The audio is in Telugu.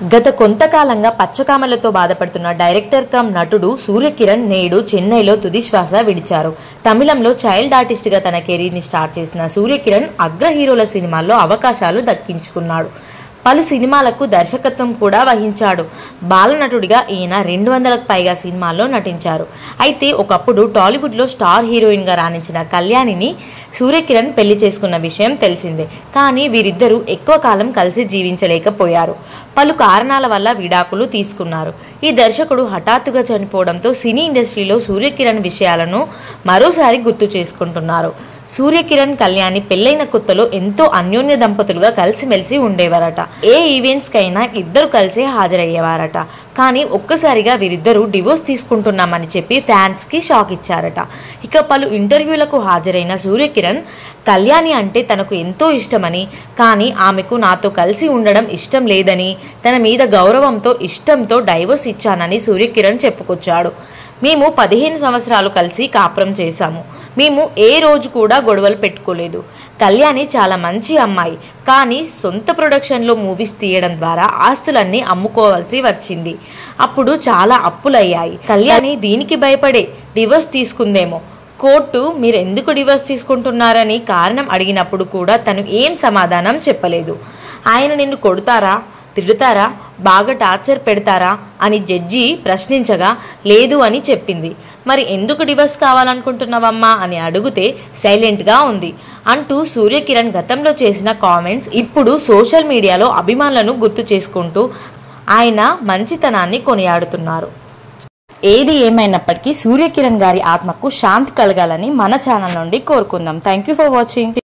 గత కొంతకాలంగా పచ్చకామలతో బాధపడుతున్న డైరెక్టర్ కమ్ నటుడు సూర్యకిరణ్ నేడు చెన్నైలో తుది శ్వాస విడిచారు. తమిళంలో చైల్డ్ ఆర్టిస్ట్ గా తన కెరీర్ ని స్టార్ట్ చేసిన సూర్యకిరణ్ అగ్ర హీరోల సినిమాల్లో అవకాశాలు దక్కించుకున్నాడు. పలు సినిమాలకు దర్శకత్వం కూడా వహించాడు. బాలనటుడిగా ఈయన 200కు పైగా సినిమాల్లో నటించారు. అయితే ఒకప్పుడు టాలీవుడ్లో స్టార్ హీరోయిన్గా రాణించిన కళ్యాణిని సూర్యకిరణ్ పెళ్లి చేసుకున్న విషయం తెలిసిందే. కానీ వీరిద్దరూ ఎక్కువ కాలం కలిసి జీవించలేకపోయారు. పలు కారణాల వల్ల విడాకులు తీసుకున్నారు. ఈ దర్శకుడు హఠాత్తుగా చనిపోవడంతో సినీ ఇండస్ట్రీలో సూర్యకిరణ్ విషయాలను మరోసారి గుర్తు చేసుకుంటున్నారు. సూర్యకిరణ్ కళ్యాణి పెళ్లైన కొత్తలో ఎంతో అన్యోన్య దంపతులుగా కలిసిమెలిసి ఉండేవారట. ఏ ఈవెంట్స్ కైనా ఇద్దరు కలిసి హాజరయ్యేవారట. కానీ ఒక్కసారిగా వీరిద్దరూ డివోర్స్ తీసుకుంటున్నామని చెప్పి ఫ్యాన్స్ కి షాక్ ఇచ్చారట. ఇక పలు ఇంటర్వ్యూలకు హాజరైన సూర్యకిరణ్ కళ్యాణి అంటే తనకు ఎంతో ఇష్టమని, కానీ ఆమెకు నాతో కలిసి ఉండడం ఇష్టం లేదని, తన మీద గౌరవంతో ఇష్టంతో డైవోర్స్ ఇచ్చానని సూర్యకిరణ్ చెప్పుకొచ్చాడు. మేము 15 సంవత్సరాలు కలిసి కాపురం చేశాము. మేము ఏ రోజు కూడా గొడవలు పెట్టుకోలేదు. కళ్యాణి చాలా మంచి అమ్మాయి. కానీ సొంత ప్రొడక్షన్లో మూవీస్ తీయడం ద్వారా ఆస్తులన్నీ అమ్ముకోవాల్సి వచ్చింది. అప్పుడు చాలా అప్పులయ్యాయి. కళ్యాణి దీనికి భయపడే డివోర్స్ తీసుకుందేమో. కోర్టు మీరు ఎందుకు డివోర్స్ తీసుకుంటున్నారని కారణం అడిగినప్పుడు కూడా తను ఏం సమాధానం చెప్పలేదు. ఆయన నిన్ను కొడతారా, తిడతారా, బాగా టార్చర్ పెడతారా అని జడ్జి ప్రశ్నించగా లేదు అని చెప్పింది. మరి ఎందుకు డివోర్స్ కావాలనుకుంటున్నావమ్మా అని అడిగితే సైలెంట్గా ఉంది అంటూ సూర్యకిరణ్ గతంలో చేసిన కామెంట్స్ ఇప్పుడు సోషల్ మీడియాలో అభిమానులను గుర్తు చేసుకుంటూ ఆయన మంచితనాన్ని కొనియాడుతున్నారు. ఏది ఏమైనప్పటికీ సూర్యకిరణ్ గారి ఆత్మకు శాంతి కలగాలని మన ఛానల్ నుండి కోరుకుందాం. Thank you for watching.